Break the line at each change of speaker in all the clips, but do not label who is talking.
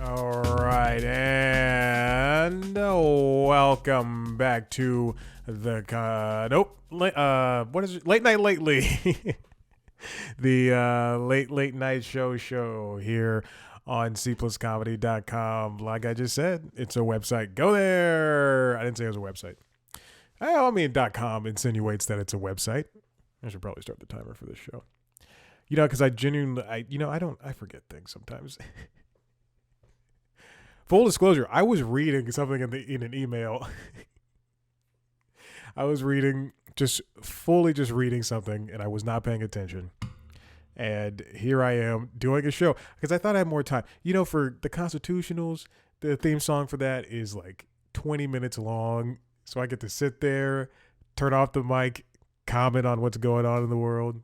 All right, and welcome back to the what is it? Late Night Lately, the late night show here on cpluscomedy.com. Like I just said, it's a website. Go there. I didn't say it was a website. I mean, .com insinuates that it's a website. I should probably start the timer for this show. You know, because I forget things sometimes. Full disclosure, I was reading something in an email. I was reading reading something, and I was not paying attention. And here I am doing a show because I thought I had more time. You know, for the Constitutionals, the theme song for that is like 20 minutes long. So I get to sit there, turn off the mic, comment on what's going on in the world.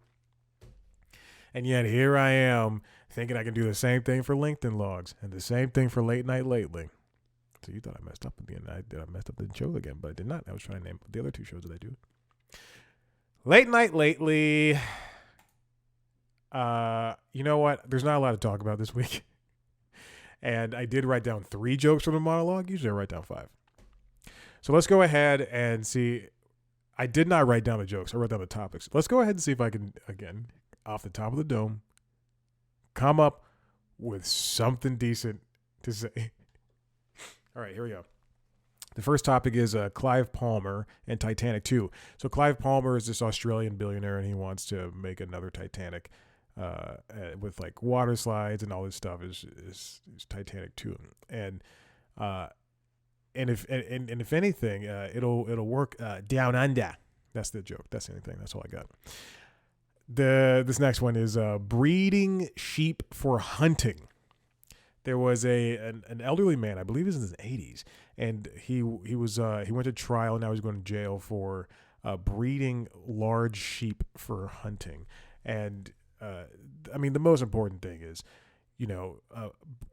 And yet here I am thinking I can do the same thing for LinkedIn logs and the same thing for Late Night Lately. So you thought I messed up again. I messed up the show again, but I did not. I was trying to name the other two shows that I do. Late Night Lately. You know what? There's not a lot to talk about this week. And I did write down 3 jokes from the monologue. Usually I write down 5. So let's go ahead and see. I did not write down the jokes. I wrote down the topics. Let's go ahead and see if I can, again, off the top of the dome, come up with something decent to say. All right, here we go. The first topic is Clive Palmer and Titanic 2. So Clive Palmer is this Australian billionaire, and he wants to make another Titanic with like water slides and all this stuff. Is Titanic 2, and if anything, it'll work down under. That's the joke. That's the only thing. That's all I got. This next one is breeding sheep for hunting. There was an elderly man, I believe he was in his 80s, and he went to trial, and now he's going to jail for breeding large sheep for hunting. And I mean, the most important thing is, you know,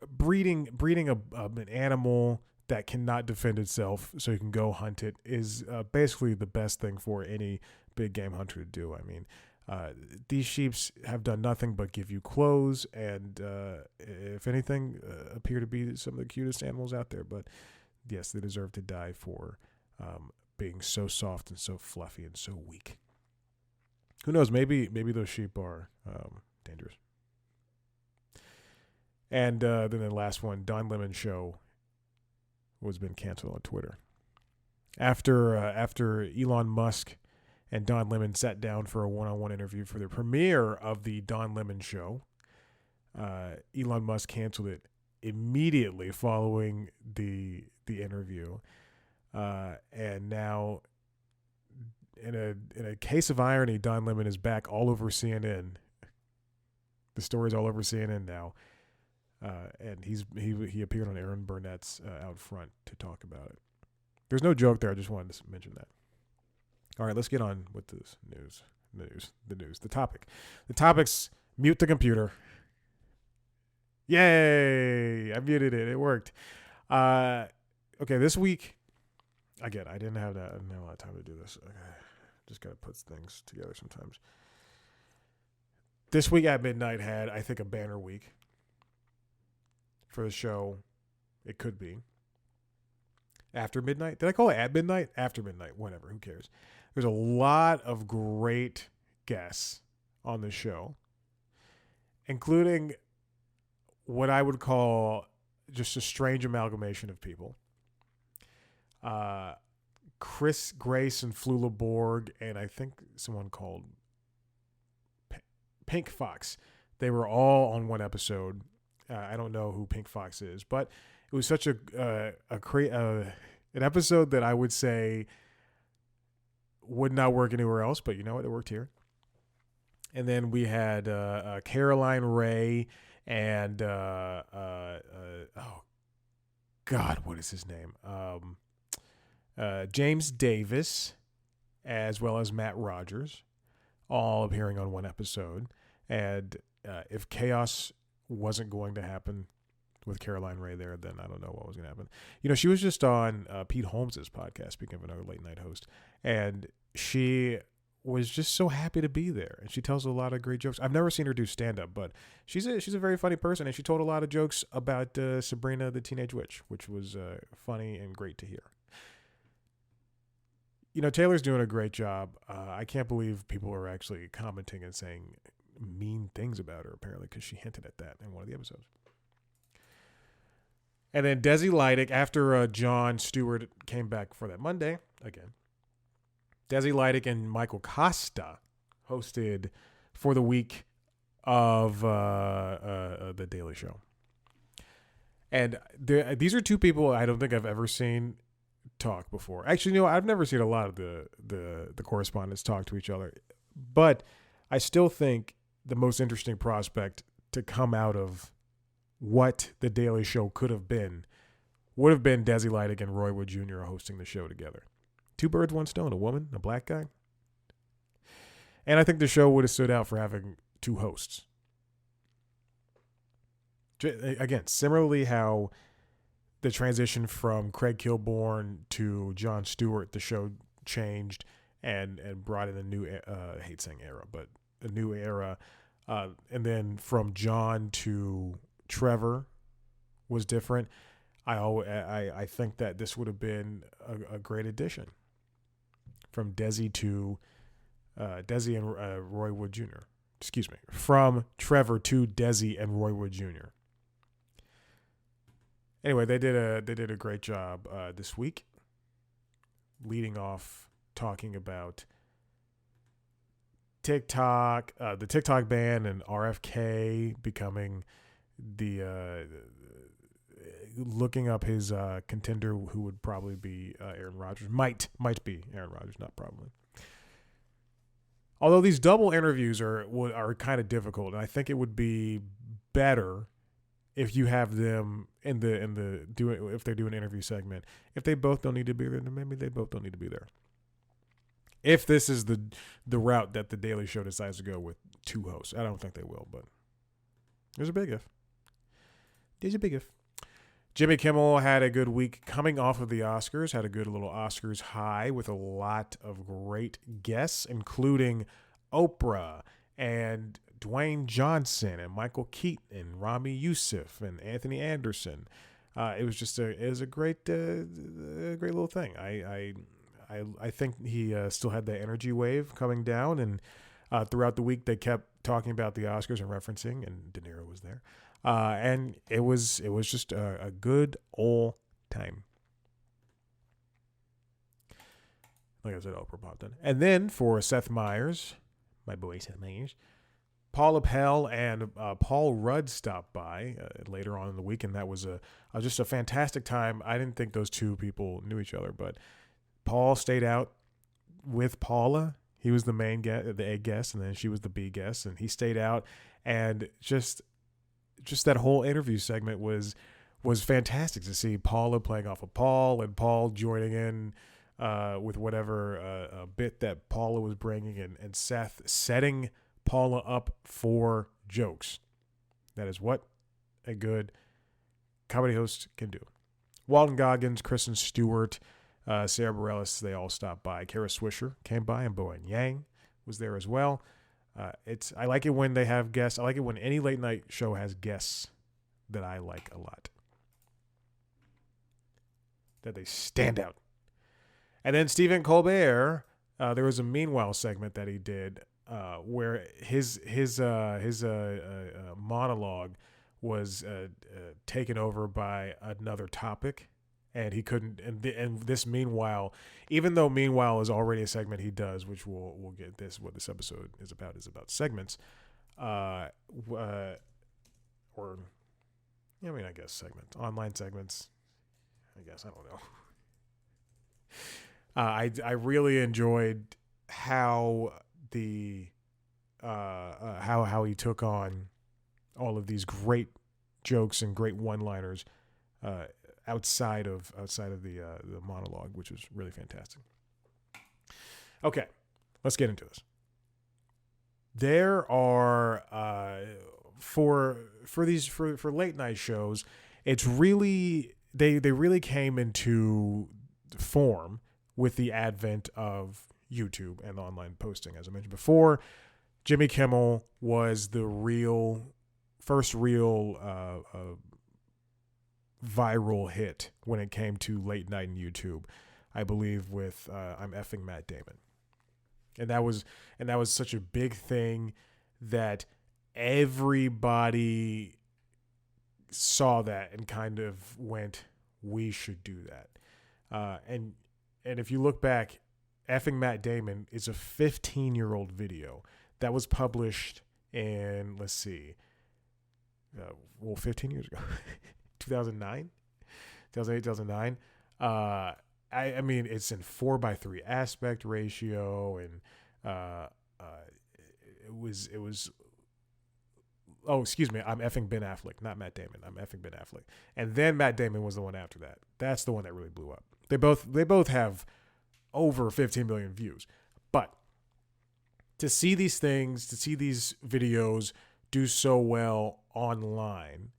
breeding an animal that cannot defend itself so you can go hunt it is basically the best thing for any big game hunter to do. I mean, these sheeps have done nothing but give you clothes and, if anything, appear to be some of the cutest animals out there. But yes, they deserve to die for being so soft and so fluffy and so weak. Who knows? Maybe those sheep are dangerous. And then the last one, Don Lemon Show, was been canceled on Twitter after Elon Musk and Don Lemon sat down for a one-on-one interview for the premiere of the Don Lemon Show. Elon Musk canceled it immediately following the interview, and now in a case of irony, Don Lemon is back all over CNN. The story's all over CNN now. And he appeared on Aaron Burnett's Out Front to talk about it. There's no joke there. I just wanted to mention that. All right, let's get on with this news. The topic. The topic's mute the computer. Yay! I muted it. It worked. Okay, this week, again, I didn't have a lot of time to do this. Just got to put things together sometimes. This week at midnight had, I think, a banner week for the show. It could be after midnight. Did I call it at midnight? After midnight, whatever, who cares? There's a lot of great guests on the show, including what I would call just a strange amalgamation of people. Chris Grace and Flula Borg, and I think someone called Pink Fox. They were all on one episode. I don't know who Pink Fox is, but it was such an episode that I would say would not work anywhere else, but you know what? It worked here. And then we had Caroline Ray and oh God, what is his name? James Davis, as well as Matt Rodgers, all appearing on one episode. And if chaos wasn't going to happen with Caroline Ray there, then I don't know what was going to happen. You know, she was just on Pete Holmes's podcast, speaking of another late night host, and she was just so happy to be there, and she tells a lot of great jokes. I've never seen her do stand up, but she's a very funny person, and she told a lot of jokes about Sabrina the Teenage Witch, which was funny and great to hear. Taylor's doing a great job. I can't believe people are actually commenting and saying mean things about her, apparently, because she hinted at that in one of the episodes. And then Desi Lydic, after Jon Stewart came back for that Monday, again, Desi Lydic and Michael Kosta hosted for the week of The Daily Show. And these are two people I don't think I've ever seen talk before. Actually, I've never seen a lot of the correspondents talk to each other. But I still think the most interesting prospect to come out of what The Daily Show could have been would have been Desi Lydic and Roy Wood Jr. hosting the show together. Two birds, one stone, a woman, a black guy. And I think the show would have stood out for having two hosts. Again, similarly how the transition from Craig Kilborn to Jon Stewart, the show changed and brought in a new, I hate saying era, but a new era. And then from Jon to Trevor was different. I think that this would have been a great addition. From Desi to Desi and Roy Wood Jr. Excuse me. From Trevor to Desi and Roy Wood Jr. Anyway, they did a great job this week, leading off talking about TikTok, the TikTok ban, and RFK becoming the looking up his contender, who would probably be Aaron Rodgers. Might be Aaron Rodgers, not probably. Although these double interviews are kind of difficult, and I think it would be better if you have them in the if they do an interview segment. If they both don't need to be there, then maybe they both don't need to be there. If this is the route that the Daily Show decides to go with two hosts, I don't think they will, but there's a big if. There's a big if. Jimmy Kimmel had a good week coming off of the Oscars, had a good little Oscars high with a lot of great guests, including Oprah and Dwayne Johnson and Michael Keaton and Rami Youssef and Anthony Anderson. It was just a great little thing. I think he still had the energy wave coming down, and throughout the week they kept talking about the Oscars and referencing, and De Niro was there. And it was just a good old time. Like I said, Oprah popped in. And then for Seth Meyers, my boy Seth Meyers, Paula Pell and Paul Rudd stopped by later on in the week, and that was just a fantastic time. I didn't think those two people knew each other, but Paul stayed out with Paula. He was the main guest, the A guest, and then she was the B guest, and he stayed out, and just that whole interview segment was fantastic to see Paula playing off of Paul and Paul joining in with whatever bit that Paula was bringing, and Seth setting Paula up for jokes. That is what a good comedy host can do. Walton Goggins, Kristen Stewart, Sarah Bareilles, they all stopped by. Kara Swisher came by, and Bowen Yang was there as well. I like it when they have guests. I like it when any late night show has guests that I like a lot, that they stand out. And then Stephen Colbert, there was a Meanwhile segment that he did where his monologue was taken over by another topic, and he couldn't. And this Meanwhile, even though Meanwhile is already a segment he does, which we'll get this, what this episode is about segments, I guess segments, online segments. I guess, I don't know. I really enjoyed how how he took on all of these great jokes and great one-liners outside of the monologue, which was really fantastic. Okay, let's get into this. There are for late night shows, it's really they really came into form with the advent of YouTube and online posting. As I mentioned before, Jimmy Kimmel was the first real viral hit when it came to late night in YouTube, I believe, with I'm effing Matt Damon. And that was such a big thing that everybody saw that and kind of went, we should do that. And if you look back, effing Matt Damon is a 15-year-old video that was published in, 15 years ago, 2009, 2008, 2009. I mean, it's in 4:3 aspect ratio, and it was. Oh, excuse me. I'm effing Ben Affleck, not Matt Damon. I'm effing Ben Affleck, and then Matt Damon was the one after that. That's the one that really blew up. They both have over 15 million views, but to see these things, to see these videos do so well online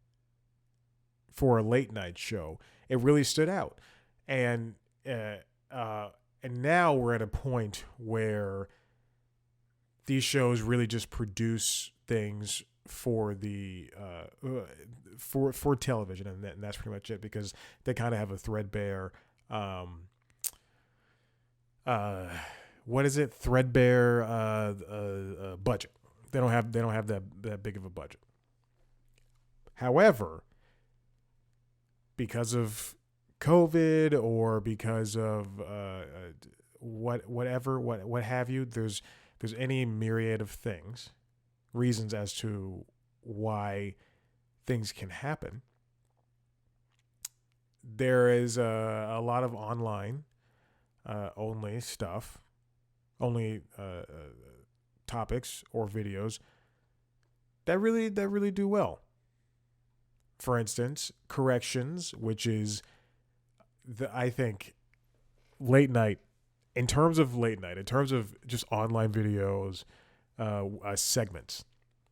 for a late night show, it really stood out. And now we're at a point where these shows really just produce things for the for television, and that's pretty much it, because they kind of have a threadbare threadbare budget. They don't have that big of a budget. However, because of COVID or because of what have you, there's any myriad of reasons as to why things can happen. There is a lot of online only stuff, only topics or videos that really do well. For instance, corrections, which is I think late night, in terms of just online videos, segments,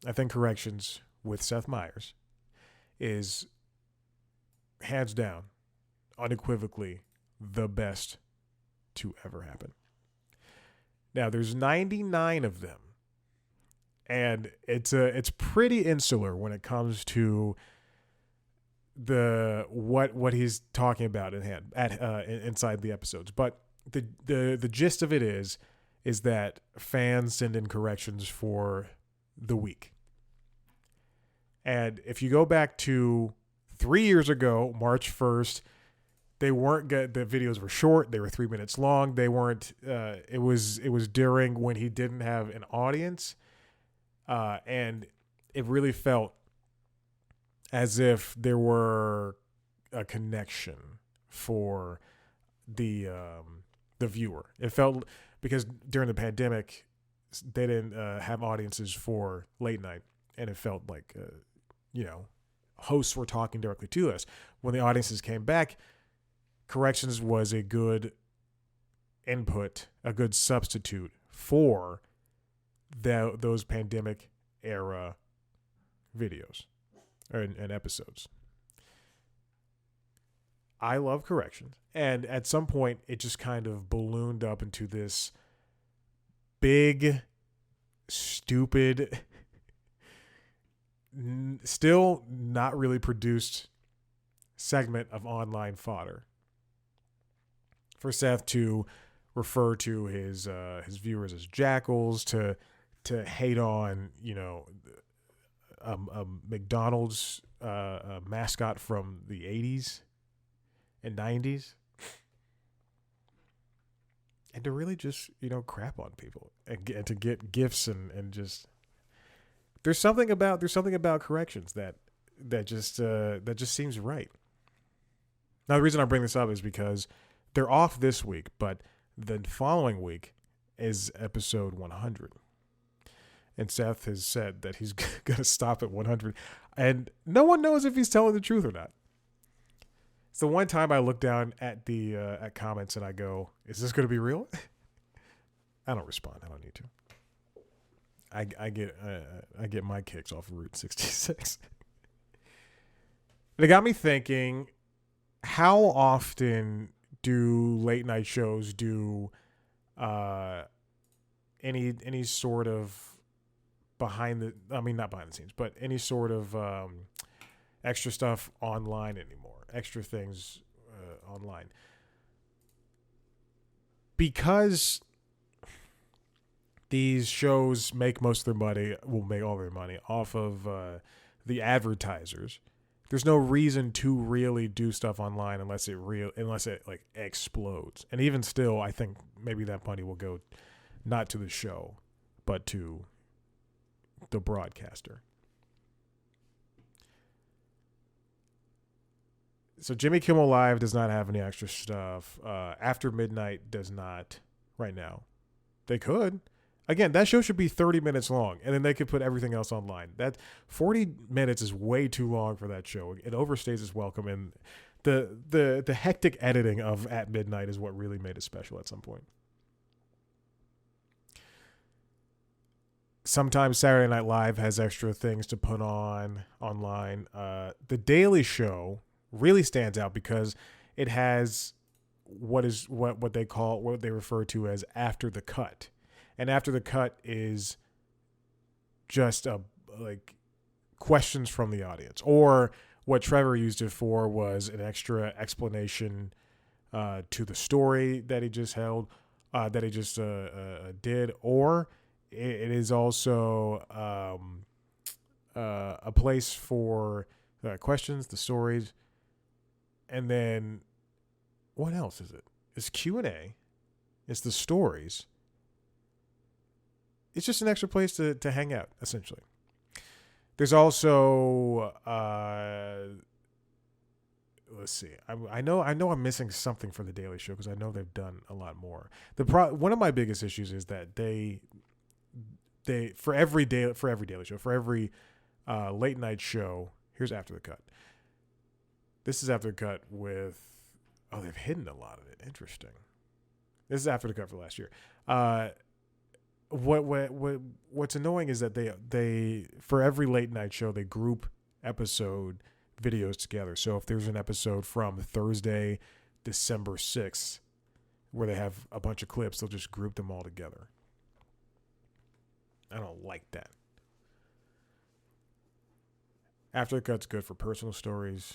I think corrections with Seth Meyers is hands down, unequivocally the best to ever happen. Now there's 99 of them, and it's pretty insular when it comes to the what he's talking about inside the episodes. But the gist of it is that fans send in corrections for the week. And if you go back to 3 years ago, March 1st, they weren't good. The videos were short. They were 3 minutes long. They weren't. It was during when he didn't have an audience, and it really felt as if there were a connection for the viewer. It felt, because during the pandemic, they didn't have audiences for late night, and it felt like hosts were talking directly to us. When the audiences came back, corrections was a good input, a good substitute for those pandemic era videos and episodes. I love corrections, and at some point it just kind of ballooned up into this big, stupid, still not really produced segment of online fodder for Seth to refer to his viewers as jackals, to hate on a McDonald's mascot from the 80s and 90s, and to really just crap on people and to get gifts and just there's something about corrections that just seems right. Now the reason I bring this up is because they're off this week, but the following week is episode 100. And Seth has said that he's going to stop at 100. And no one knows if he's telling the truth or not. It's the one time I look down at the at comments and I go, is this going to be real? I don't respond. I don't need to. I get my kicks off of Route 66. And it got me thinking, how often do late night shows do uh, any sort of not behind the scenes, but any sort of extra stuff online anymore. Extra things online. Because these shows make most of their money, will make all their money off of the advertisers. There's no reason to really do stuff online unless it like explodes. And even still, I think maybe that money will go not to the show, but to the broadcaster. So Jimmy Kimmel Live does not have any extra stuff. After Midnight does not right now. They could. Again, that show should be 30 minutes long, and then they could put everything else online. That 40 minutes is way too long for that show. It overstays its welcome, and the hectic editing of At Midnight is what really made it special at some point. Sometimes Saturday Night Live has extra things to put on online. The Daily Show really stands out because it has what they refer to as after the cut. And after the cut is just like questions from the audience, or what Trevor used it for was an extra explanation to the story that he just did, or it is also a place for questions, the stories, and then what else is it? It's Q&A, it's the stories. It's just an extra place to hang out, essentially. There's also, let's see. I know I'm missing something for the Daily Show because I know they've done a lot more. One of my biggest issues is that they for every Daily Show, for every late night show. Here's After the Cut. This is After the Cut with. Oh, they've hidden a lot of it. Interesting. This is After the Cut for last year. What's annoying is that they for every late night show they group episode videos together. So if there's an episode from Thursday, December 6th, where they have a bunch of clips, they'll just group them all together. I don't like that. After the Cut's good for personal stories,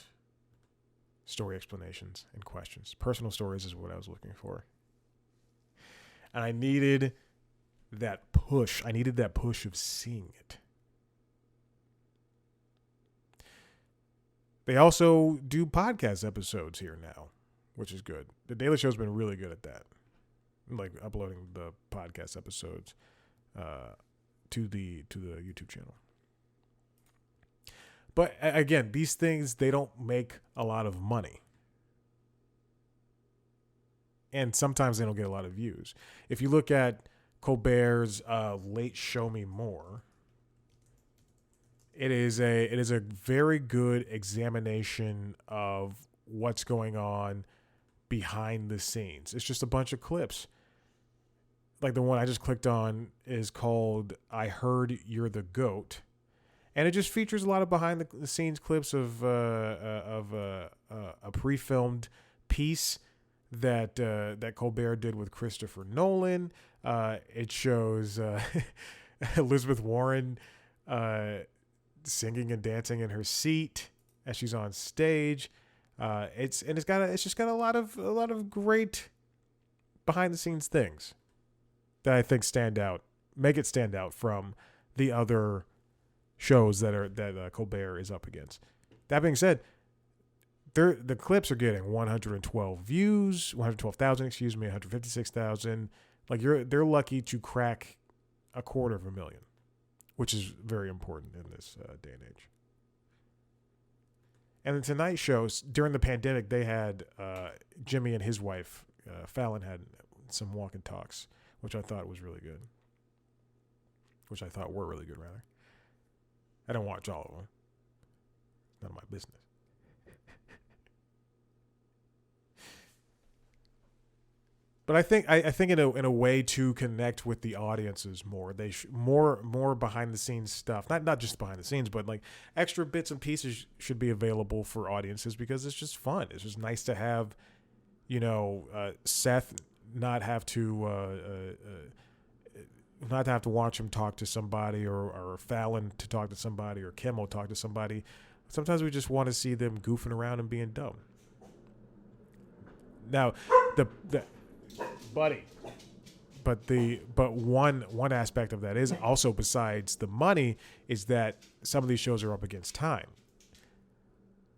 story explanations, and questions. Personal stories is what I was looking for. And I needed that push. I needed that push of seeing it. They also do podcast episodes here now, which is good. The Daily Show's been really good at that, like uploading the podcast episodes to the YouTube channel. But again, these things, they don't make a lot of money. And sometimes they don't get a lot of views. If you look at Colbert's Late Show Me More, it is a very good examination of what's going on behind the scenes. It's just a bunch of clips. Like the one I just clicked on is called I Heard You're the Goat. And it just features a lot of behind the scenes clips of a pre-filmed piece that Colbert did with Christopher Nolan. It shows Elizabeth Warren singing and dancing in her seat as she's on stage. It's just got a lot of great behind the scenes things that I think make it stand out from the other shows that Colbert is up against. That being said, the clips are getting 112 views, 112,000, 156,000. Like they're lucky to crack 250,000, which is very important in this day and age. And the Tonight Show, during the pandemic, they had Jimmy and his wife, Fallon, had some walk and talks, which I thought was really good. Which I thought were really good, rather. I don't watch all of them. None of my business. But I think in a way to connect with the audiences more, they more behind the scenes stuff. Not just behind the scenes, but like extra bits and pieces should be available for audiences because it's just fun. It's just nice to have, Seth not have to watch him talk to somebody, or Fallon to talk to somebody, or Kimmel talk to somebody. Sometimes we just want to see them goofing around and being dumb. Now, the buddy, but one aspect of that is also, besides the money, is that some of these shows are up against time.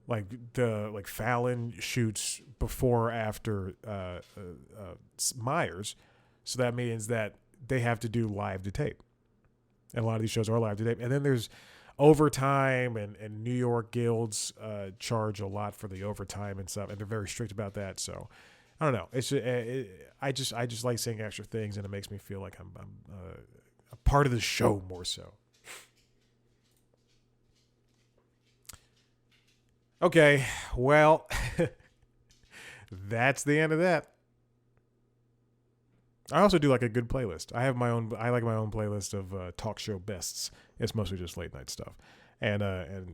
Like Fallon shoots before or after Meyers, so that means that they have to do live to tape, and a lot of these shows are live to tape. And then there's overtime, and New York guilds charge a lot for the overtime and stuff, and they're very strict about that. So I don't know. I just like saying extra things, and it makes me feel like I'm a part of the show more so. Okay, well, that's the end of that. I also do like a good playlist. I like my own playlist of talk show bests. It's mostly just late night stuff, and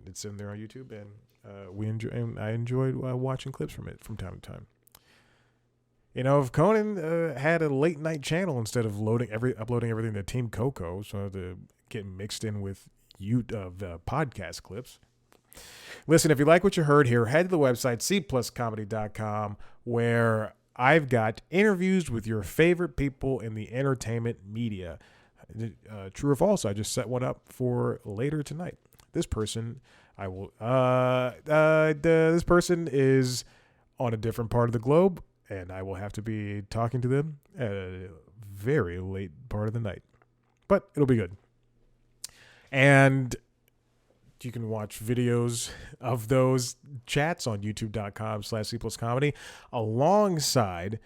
it's in there on YouTube, and I enjoyed watching clips from it from time to time. You know, if Conan had a late night channel instead of uploading everything to Team Coco, so to get mixed in with podcast clips. Listen, if you like what you heard here, head to the website cpluscomedy.com, where I've got interviews with your favorite people in the entertainment media. True or false? I just set one up for later tonight. This person, this person is on a different part of the globe, and I will have to be talking to them at a very late part of the night. But it'll be good. And you can watch videos of those chats on youtube.com/cpluscomedy, alongside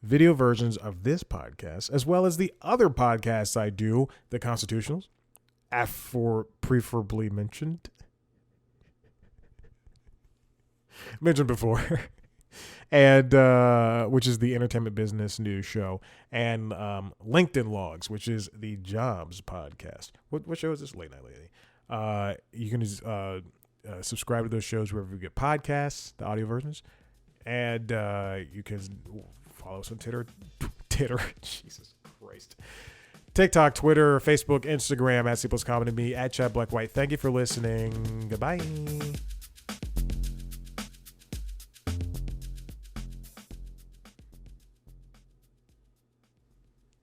video versions of this podcast, as well as the other podcasts I do, the Constitutionals, preferably mentioned before, and which is the entertainment business news show, and LinkedIn Logs, which is the jobs podcast. What show is this? Late Night Lady. You can subscribe to those shows wherever you get podcasts, the audio versions, and you can follow us on Twitter, Jesus Christ, TikTok, Twitter, Facebook, Instagram @CPlusComedy, me @ChadBlackWhite. Thank you for listening. Goodbye.